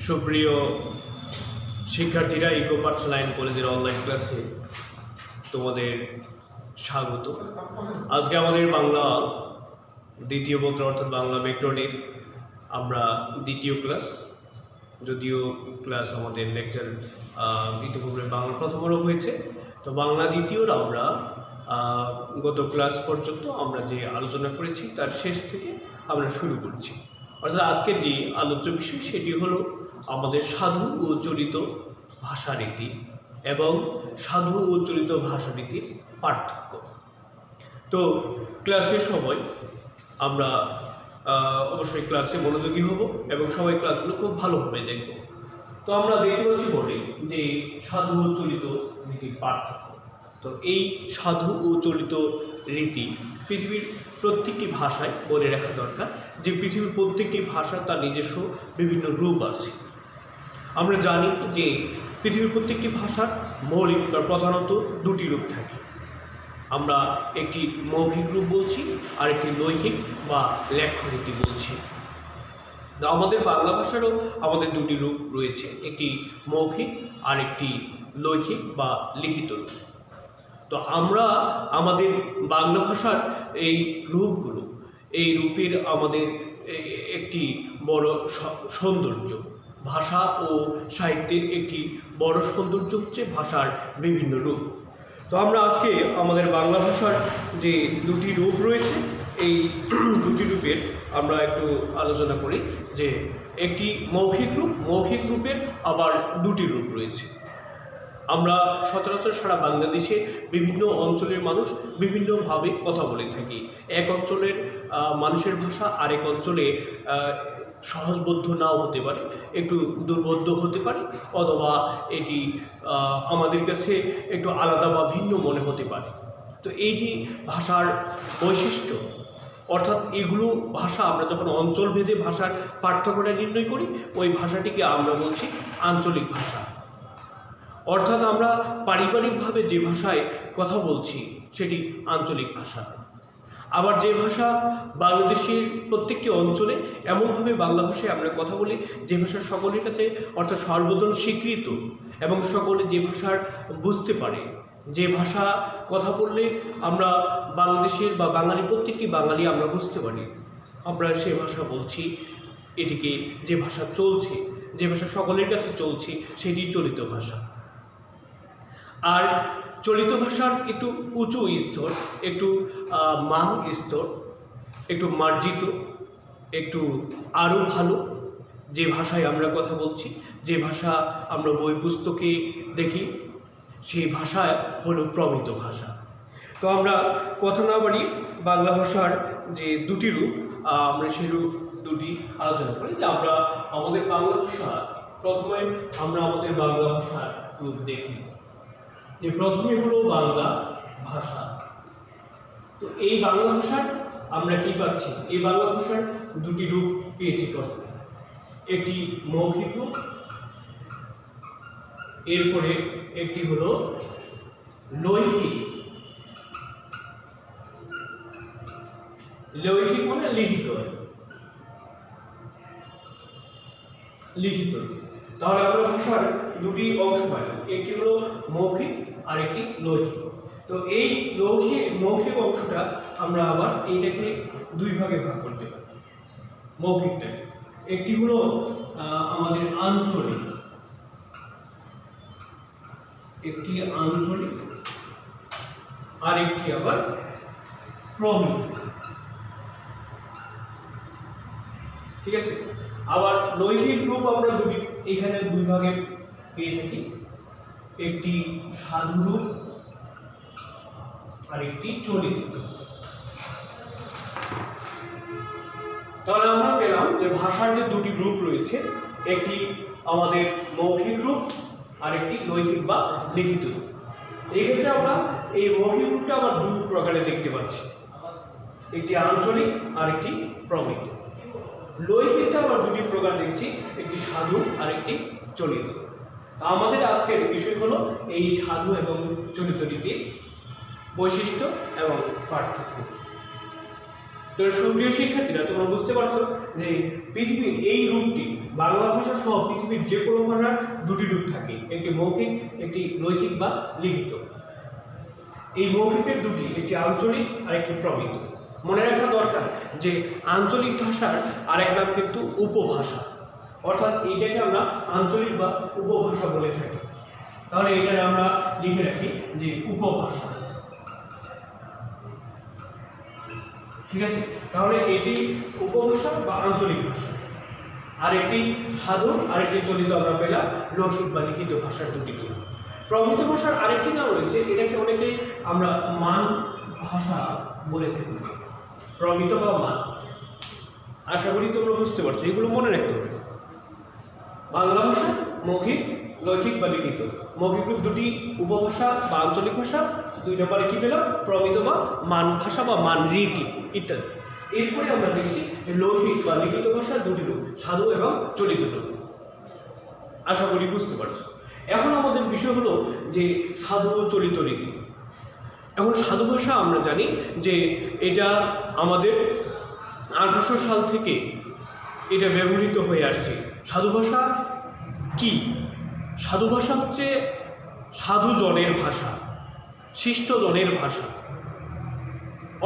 সুপ্রিয় শিক্ষার্থীরা, ইকো পাঠশালা আইন কলেজের অনলাইন ক্লাসে তোমাদের স্বাগত। আজকে আমাদের বাংলা দ্বিতীয় পত্র অর্থাৎ বাংলা ব্যাকরণের আমরা দ্বিতীয় ক্লাস, যদিও ক্লাস আমাদের লেকচার ইতিপূর্বে বাংলা প্রথমেরও হয়েছে, তো বাংলা দ্বিতীয়র আমরা গত ক্লাস পর্যন্ত আমরা যে আলোচনা করেছি তার শেষ থেকে আমরা শুরু করছি। অর্থাৎ আজকের যে আলোচ্য বিষয় সেটি হলো আমাদের সাধু ও চলিত ভাষারীতি এবং সাধু ও চলিত ভাষারীতির পার্থক্য। তো ক্লাসের সময় আমরা অবশ্যই ক্লাসে মনোযোগী হব এবং সবাই ক্লাসগুলো খুব ভালোভাবে দেখব। তো আমরা দেখতে পাচ্ছি বলি যে সাধু ও চলিত রীতির পার্থক্য। তো এই সাধু ও চলিত রীতি পৃথিবীর প্রত্যেকটি ভাষায় বলে রাখা দরকার যে পৃথিবীর প্রত্যেকটি ভাষা তার নিজস্ব বিভিন্ন রূপ আছে। আমরা জানি যে পৃথিবীর প্রত্যেকটি ভাষার মৌলিক বা প্রধানত দুটি রূপ থাকে। আমরা একটি মৌখিক রূপ বলছি আর একটি লৈখিক বা লেখ্যরীতি বলছি। আমাদের বাংলা ভাষারও আমাদের দুটি রূপ রয়েছে, একটি মৌখিক আর একটি লৈখিক বা লিখিত রূপ। তো আমরা আমাদের বাংলা ভাষার এই রূপগুলো, এই রূপের আমাদের একটি বড় সৌন্দর্য, ভাষা ও সাহিত্যের একটি বড় সৌন্দর্য হচ্ছে ভাষার বিভিন্ন রূপ। তো আমরা আজকে আমাদের বাংলা ভাষার যে দুটি রূপ রয়েছে এই দুটি রূপের আমরা একটু আলোচনা করি। যে একটি মৌখিক রূপ, মৌখিক রূপের আবার দুটি রূপ রয়েছে। আমরা সচরাচর সারা বাংলাদেশে বিভিন্ন অঞ্চলের মানুষ বিভিন্নভাবে কথা বলে থাকি। এক অঞ্চলের মানুষের ভাষা আরেক অঞ্চলে সহজবোধ্য নাও হতে পারে, একটু দুর্বোধ্য হতে পারে, অথবা এটি আমাদের কাছে একটু আলাদা বা ভিন্ন মনে হতে পারে। তো এই যে ভাষার বৈশিষ্ট্য, অর্থাৎ এগুলো ভাষা আমরা যখন অঞ্চলভেদে ভাষার পার্থক্যটা নির্ণয় করি, ওই ভাষাটিকে আমরা বলছি আঞ্চলিক ভাষা। অর্থাৎ আমরা পারিবারিকভাবে যে ভাষায় কথা বলছি সেটি আঞ্চলিক ভাষা। আবার যে ভাষা বাংলাদেশের প্রত্যেকটি অঞ্চলে এমনভাবে বাংলা ভাষায় আমরা কথা বলি যে ভাষা সকলের কাছে অর্থাৎ সর্বজন স্বীকৃত এবং সকলে যে ভাষার বুঝতে পারে, যে ভাষা কথা বললে আমরা বাংলাদেশের বা বাঙালি প্রত্যেকটি বাঙালি আমরা বুঝতে পারি, আমরা সে ভাষা বলছি। এটিকে যে ভাষা চলছে, যে ভাষা সকলের কাছে চলছে, সেটি চলিত ভাষা। আর চলিত ভাষার একটু উঁচু স্তর, একটু মান স্তর, একটু মার্জিত, একটু আরও ভালো যে ভাষায় আমরা কথা বলছি, যে ভাষা আমরা বই পুস্তকে দেখি, সেই ভাষা হলো প্রমিত ভাষা। তো আমরা কথা না বাড়িয়ে বাংলা ভাষার যে দুটি রূপ, আমরা সেই রূপ দুটি আলোচনা করি। যে আমরা আমাদের বাংলা ভাষা, প্রথমে আমরা আমাদের বাংলা ভাষার রূপ দেখি। যে প্রথমে হলো বাংলা ভাষা। তো এই বাংলা ভাষার আমরা কি পাচ্ছি? এই বাংলা ভাষার দুটি রূপ পেয়েছি। প্রথমে একটি মৌখিক রূপ, এরপরে একটি হলো লৈখিক। লৈখিক মানে লিখিত, লিখিত। তাহলে আমরা ভাষার দুটি অংশ পাই, একটি হলো মৌখিক আর একটি লৈখিক। তো এই মৌখিক অংশটা আমরা আবার এইটাকে দুই ভাগে ভাগ করতে পারি। মৌখিকটাকে একটি হলো আমাদের আঞ্চলিক, একটি আঞ্চলিক, আর একটি আবার প্রমিত। ঠিক আছে। আবার লৈখিক রূপ আমরা এখানে দুই ভাগে পেয়ে থাকি, একটি সাধু রূপ আর একটি চলিত রূপ। তাহলে আমরা পেলাম যে ভাষার যে দুটি রূপ রয়েছে, একটি আমাদের মৌখিক রূপ আর একটি লৈখিক বা লিখিত রূপ। এই ক্ষেত্রে আমরা এই মৌখিক রূপটা আবার দুই প্রকারে দেখতে পাচ্ছি, একটি আঞ্চলিক আর একটি প্রমিত। লৈখিকটা আমরা দুটি প্রকার দেখছি, একটি সাধু আর একটি চলিত। তা আমাদের আজকের বিষয় হলো এই সাধু এবং চলিত রীতির বৈশিষ্ট্য এবং পার্থক্য। তো সুপ্রিয় শিক্ষার্থীরা, তোমরা বুঝতে পারছো যে পৃথিবীর এই রূপটি বাংলা ভাষা সহ পৃথিবীর যে কোনো ভাষার দুটি রূপ থাকে, একটি মৌখিক, একটি লৈখিক বা লিখিত। এই মৌখিকের দুটি, একটি আঞ্চলিক আর একটি প্রমিত। মনে রাখা দরকার যে আঞ্চলিক ভাষার আরেক নাম কিন্তু উপভাষা, অর্থাৎ এইটাকে আমরা আঞ্চলিক বা উপভাষা বলে থাকি। তাহলে এটা আমরা লিখে রাখি যে উপভাষা, ঠিক আছে। তাহলে এটি উপভাষা বা আঞ্চলিক ভাষা। আর একটি সাধু আর একটি চলিত আমরা পেলাম লৌকিক বা লিখিত ভাষার দুটি গুণ। প্রমিত ভাষার আরেকটি নাম রয়েছে, এটাকে অনেকে আমরা মান ভাষা বলে থাকি, প্রমিত বা মান। আশা করি তোমরা বুঝতে পারছো, এগুলো মনে রাখতে হবে। বাংলা ভাষা মৌখিক, লৈখিক বা লিখিত। মৌখিক রূপ দুটি উপভাষা বা আঞ্চলিক ভাষা, 2 নম্বরে কি পেলাম প্রমিত বা মান ভাষা বা মান রীতি ইত্যাদি। এরপরে আমরা দেখছি লৌকিক বা লিখিত ভাষার দুটি রূপ, সাধু এবং চলিত রূপ। আশা করি বুঝতে পারছো। এখন আমাদের বিষয় হলো যে সাধু ও চলিত রীতি। এখন সাধু ভাষা আমরা জানি যে এটা আমাদের 1800 সাল থেকে এটা ব্যবহৃত হয়ে আসছে। সাধু ভাষা কি? সাধু ভাষা হচ্ছে সাধুজনের ভাষা, শিষ্টজনের ভাষা।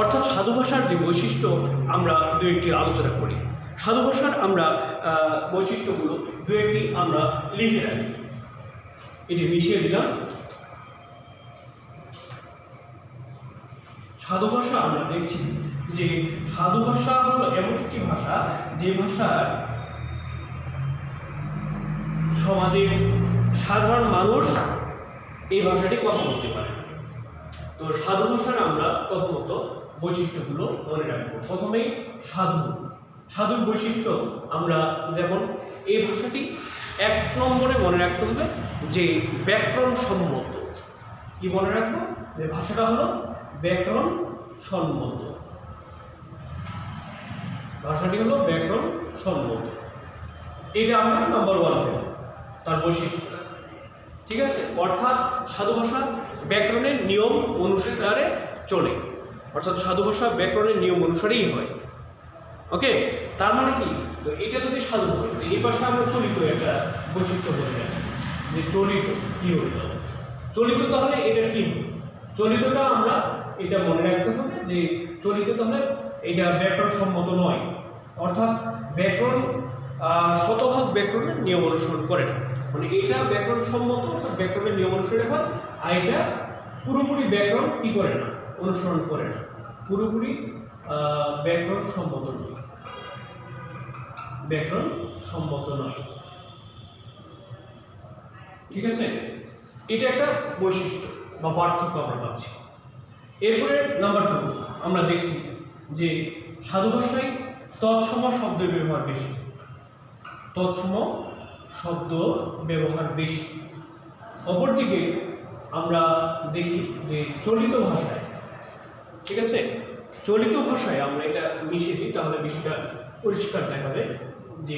অর্থাৎ সাধু ভাষার যে বৈশিষ্ট্য আমরা দু একটি আলোচনা করি। সাধু ভাষার আমরা বৈশিষ্ট্যগুলো দু একটি আমরা লিখে রাখি। এটি মিশিয়ে দিলাম। সাধু ভাষা আমরা দেখছি যে সাধু ভাষা হলো এমন একটি ভাষা যে ভাষার সমাজের সাধারণ মানুষ এই ভাষাটি কথা বলতে পারে। তো সাধু ভাষার আমরা প্রথমত বৈশিষ্ট্যগুলো মনে রাখবো। প্রথমেই সাধুর বৈশিষ্ট্য আমরা যেমন এই ভাষাটি 1 নম্বরে মনে রাখতে হবে যে ব্যাকরণ সম্মত। কি মনে রাখবো? যে ভাষাটা হলো ব্যাকরণ সম্মত। ভাষাটি হলো ব্যাকরণ সম্মত। এটা আমরা নাম্বার 1 পেলাম তার বৈশিষ্ট্য, ঠিক আছে। অর্থাৎ সাধু ভাষা ব্যাকরণের নিয়ম অনুসারে চলে, অর্থাৎ সাধু ভাষা ব্যাকরণের নিয়ম অনুসারেই হয়। ওকে, তার মানে কি? তো এটা যদি সাধু হয়, এই পাশে আমরা চলিত একটা বৈশিষ্ট্য বলে রাখি যে চলিত কি হইল। চলিত তাহলে এটা কি? চলিতটা আমরা এটা মনে রাখতে হবে যে চলিত তাহলে এটা ব্যাকরণ সম্মত নয়, অর্থাৎ ব্যাকরণ শতভাগ ব্যাকরণের নিয়ম অনুসরণ করে না। মানে এটা ব্যাকরণ সম্মত, অর্থাৎ ব্যাকরণের নিয়ম অনুসরণ হয়, আর এটা পুরোপুরি ব্যাকরণ কি করে না, অনুসরণ করে না, পুরোপুরি ব্যাকরণ সম্মত নয়, ব্যাকরণ সম্মত নয়, ঠিক আছে। এটা একটা বৈশিষ্ট্য বা পার্থক্য আমরা পাচ্ছি। এরপরে নাম্বার 2 আমরা দেখছি যে সাধু ভাষায় তৎসম শব্দের ব্যবহার বেশি, তৎসম শব্দ ব্যবহার বেশি। অপরদিকে আমরা দেখি যে চলিত ভাষায়, ঠিক আছে, চলিত ভাষায় আমরা এটা মিশিয়ে দিই তাহলে বিষয়টা পরিষ্কার দেখাবে যে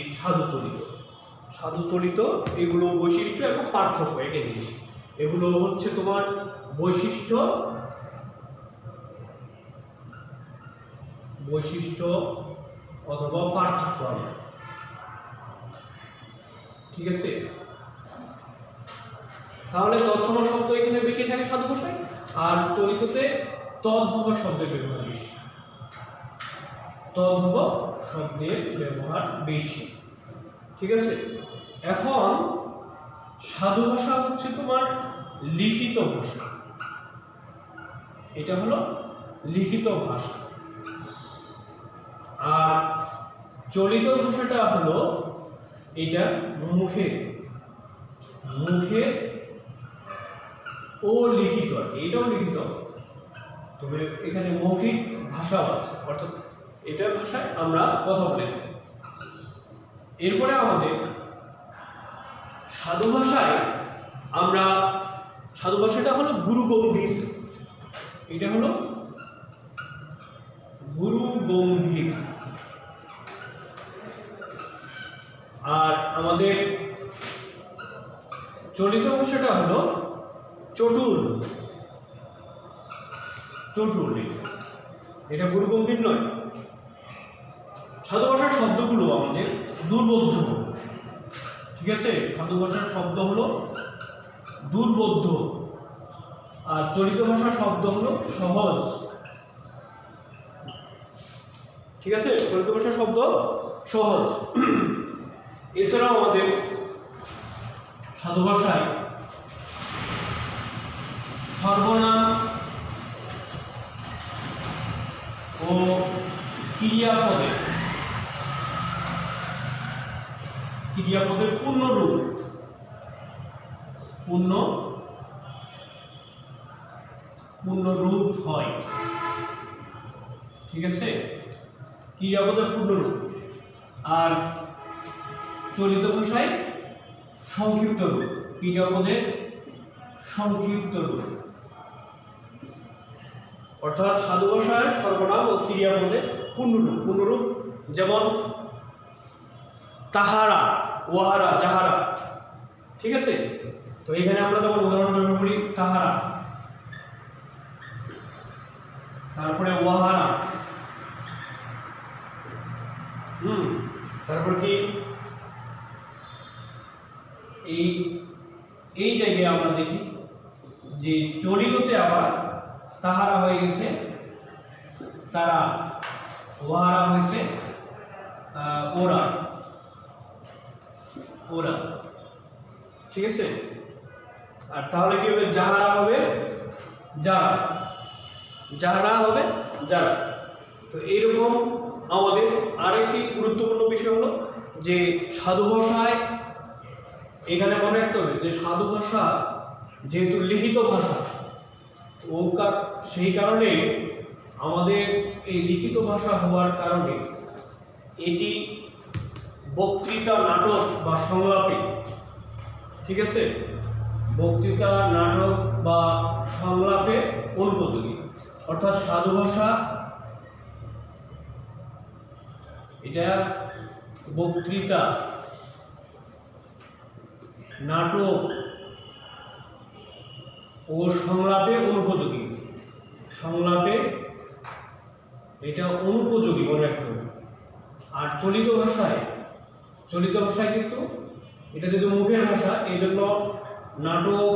সাধু চলিত এগুলো বৈশিষ্ট্য এবং পার্থক্য এটা জিনিস। এগুলো হচ্ছে তোমার বৈশিষ্ট্য অথবা পার্থক্য, ঠিক আছে। তাহলে তৎসম শব্দ এখানে বেশি থাকে সাধু ভাষায়, আর চলিততে তদ্ভব শব্দের ব্যবহার বেশি, তদ্ভব শব্দের ব্যবহার বেশি, ঠিক আছে। এখন সাধু ভাষা হচ্ছে তোমার লিখিত ভাষা, এটা হলো লিখিত ভাষা। আর চলিত ভাষাটা হলো এটা মুখে ও লিখিত, এটাও লিখিত, তবে এখানে মৌখিক ভাষাও আছে, অর্থাৎ এটা ভাষায় আমরা কথা বলে থাকি। এরপরে আমাদের সাধু ভাষায় আমরা সাধু ভাষাটা হলো গুরু গম্ভীর, এটা হলো গুরু গম্ভীর। আর আমাদের চলিত ভাষাটা হলো চটুল, এটা গুরু গম্ভীর নয়। সাধু ভাষার শব্দগুলো আমাদের দুর্বোধ্য, ঠিক আছে, সাধু ভাষার শব্দ হলো দুর্বোধ্য, আর চলিত ভাষার শব্দ হলো সহজ। ঠিক আছে, চলিত ভাষার শব্দ সহজ। এছাড়াও আমাদের সাধু ভাষায় সর্বনাম ও ক্রিয়াপদের পূর্ণ রূপ হয়। ঠিক আছে, ক্রিয়াপদের পূর্ণ রূপ, আর চলিত ভাষায় সংক্ষিপ্ত রূপ, ক্রিয়াপদের সংক্ষিপ্ত রূপ। অর্থাৎ সাধু ভাষায় সর্বনাম ও ক্রিয়াপদের পূর্ণরূপ, যেমন তাহারা, ওয়াহারা, যাহারা। ঠিক আছে, তো এখানে আমরা যেমন উদাহরণ ব্যবহার করি তাহারা, তারপরে ওয়াহারা, তারপর কি এই জায়গায় আমরা দেখি যে চলিততে আবার তাহারা হয়ে গেছে তারা, ওয়াহারা হয়েছে ওরা। ঠিক আছে, আর তাহলে কি হবে, যাহারা হবে যারা। তো এইরকম আমাদের আরেকটি গুরুত্বপূর্ণ বিষয় হলো যে সাধু ভাষায়, এখানে মনে রাখতে হবে যে সাধু ভাষা যেহেতু লিখিত ভাষা, সেই কারণে আমাদের এই লিখিত ভাষা হওয়ার কারণে এটি বক্তৃতা, নাটক বা সংলাপে, ঠিক আছে, বক্তৃতা, নাটক বা সংলাপে অনুপযোগী। অর্থাৎ সাধু ভাষা এটা বক্তৃতা, নাটক ও সংলাপে অনুপযোগী। এটা অনুপযোগী মনে রাখতে হবে। আর চলিত ভাষায় কিন্তু এটা যদি মুখের ভাষা, এই জন্য নাটক,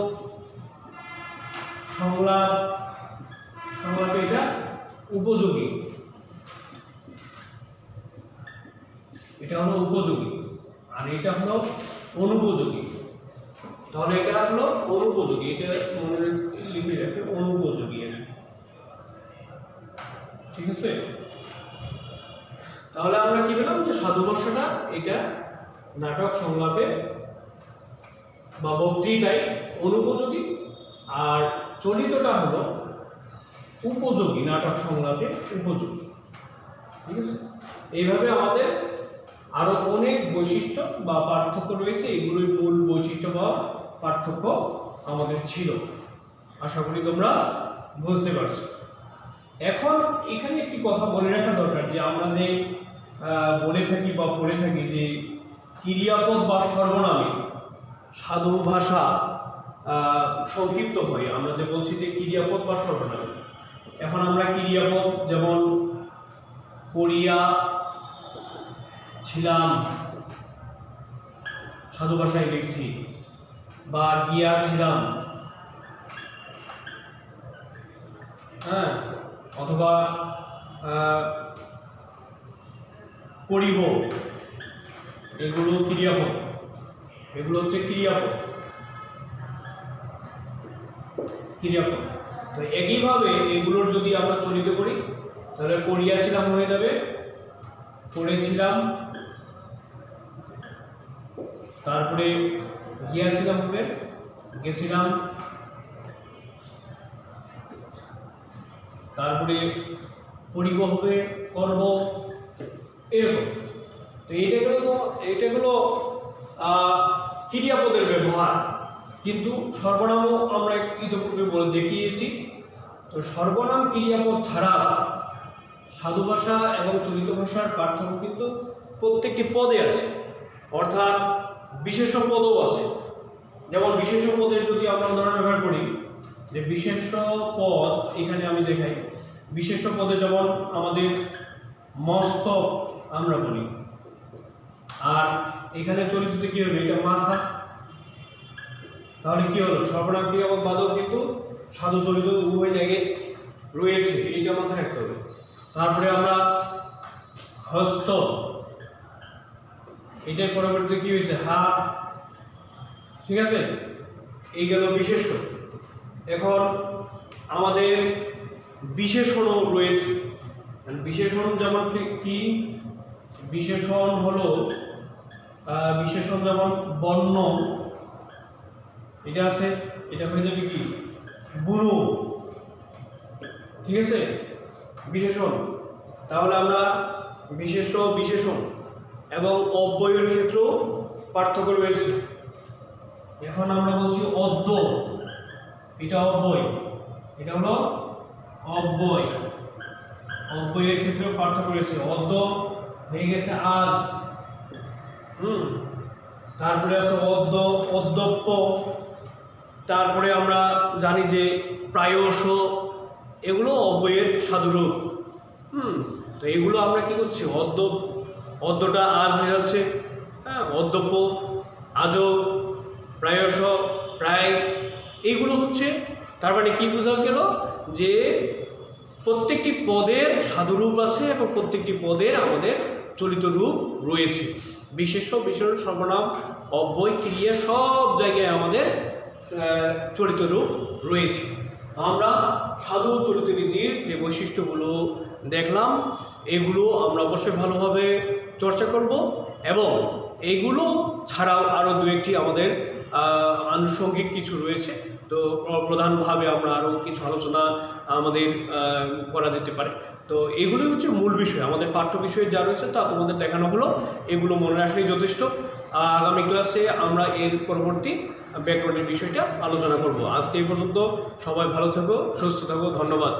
সংলাপে এটা উপযোগী, এটা হলো উপযোগী, আর এটা হলো অনুপযোগী। তাহলে এটা হলো অনুপযোগী, এটা মনে লিখে রাখে, অনুপযোগী। ঠিক আছে, তাহলে আমরা কি পেলাম যে সাধু ভাষাটা এটা নাটক, সংলাপে বা বক্তৃতায় অনুপযোগী, আর চলিতটা হলো উপযোগী, নাটক, সংলাপে উপযোগী। ঠিক আছে, এইভাবে আমাদের আরো অনেক বৈশিষ্ট্য বা পার্থক্য রয়েছে, এগুলোর মূল বৈশিষ্ট্য বা পার্থক্য আমাদের ছিল। আশা করি তোমরা বুঝতে পারছো। এখন এখানে একটি কথা বলে রাখা দরকার যে আমরা যে বলে থাকি বা পড়ে থাকি যে ক্রিয়াপদ বা সর্বনামে সাধু ভাষা সংক্ষিপ্ত হয়, আমরা যে বলছি যে ক্রিয়াপদ বা সর্বনামে। এখন আমরা ক্রিয়াপদ যেমন পড়িয়া ছিলাম সাধু ভাষায় লিখছি, বা গিয়াছিলাম, হ্যাঁ, অথবা করিব, এগুলো ক্রিয়াপদ, এগুলো হচ্ছে ক্রিয়াপদ। তো একইভাবে এগুলোর যদি আমরা চলিত করি তাহলে পড়িয়াছিলাম হয়ে যাবে পড়েছিলাম, তারপরে গিয়াছিলাম হবে গেছিলাম, তারপরে করিব হবে করব, এরকম। তো এইটা হলো ক্রিয়াপদের ব্যবহার। কিন্তু সর্বনামও আমরা ইতিপূর্বে বলে দেখিয়েছি। তো সর্বনাম ক্রিয়াপদ ছাড়া সাধু ভাষা এবং চলিত ভাষার পার্থক্য কিন্তু প্রত্যেকটি পদে আছে, অর্থাৎ বিশেষ্য পদও আছে। যেমন বিশেষ্য পদের যদি আমরা উদাহরণ ব্যবহার করি, যে বিশেষ্য পদ এখানে আমি দেখাই, বিশেষ্য পদে যেমন আমাদের মস্তক আমরা বলি, আর এখানে চরিত্রতে কি হবে, এটা মাথা, তাহলে কি হলো সর্বনাম ক্রিয়াপদ বাদক কিন্তু সাধু চরিত্র উভয় জায়গায় রয়েছে, এইটা মাথায় রাখতে হবে। তারপরে আমরা হস্ত, এটার পরবর্তীতে কি হয়েছে হাত, ঠিক আছে, এই গেল বিশেষ্য। এখন আমাদের বিশেষণও রয়েছে। বিশেষণ যেমন কি, বিশেষণ হলো বিশেষণ যেমন বর্ণ, এটা আছে, এটা হয়ে যাবে কি বুনু, ঠিক আছে, বিশেষণ। তাহলে আমরা বিশেষ্য, বিশেষণ এবং অব্যয়ের ক্ষেত্রেও পার্থক্য রয়েছে। এখন আমরা বলছি অদ্য, এটা অব্যয়, এটা হলো অব্যয়, অব্যয়ের ক্ষেত্রেও পার্থক্য রয়েছে। অদ্য হয়ে গেছে আজ, তারপরে আছে অদ্য, অদ্যপ্য, তারপরে আমরা জানি যে প্রায়শ, এগুলো অব্যয়ের সাধুরূপ। তো এগুলো আমরা কি করছি, অদ্যটা আজ হয়ে যাচ্ছে, হ্যাঁ, অদ্যপ্য, আজও, প্রায়শ, প্রায়, এইগুলো হচ্ছে। তার মানে কি বোঝা গেল যে প্রত্যেকটি পদের সাধুরূপ আছে এবং প্রত্যেকটি পদের আমাদের চলিত রূপ রয়েছে। বিশেষ্য, বিশেষণ, সর্বনাম, অব্যয়, ক্রিয়া সব জায়গায় আমাদের চলিত রূপ রয়েছে। আমরা সাধু চলিত রীতির যে বৈশিষ্ট্যগুলো দেখলাম, এগুলো আমরা অবশ্যই ভালোভাবে চর্চা করব এবং এইগুলো ছাড়াও আরও দু একটি আমাদের আনুষঙ্গিক কিছু রয়েছে। তো প্রধানভাবে আমরা আরও কিছু আলোচনা আমাদের করা যেতে পারে। তো এগুলোই হচ্ছে মূল বিষয়, আমাদের পাঠ্য বিষয়ে যা রয়েছে তা তোমাদের দেখানো হলো, এগুলো মনে রাখলেই যথেষ্ট। আগামী ক্লাসে আমরা এর পরবর্তী ব্যাকরণের বিষয়টা আলোচনা করব। আজকে এই পর্যন্ত, সবাই ভালো থেকো, সুস্থ থাকো, ধন্যবাদ।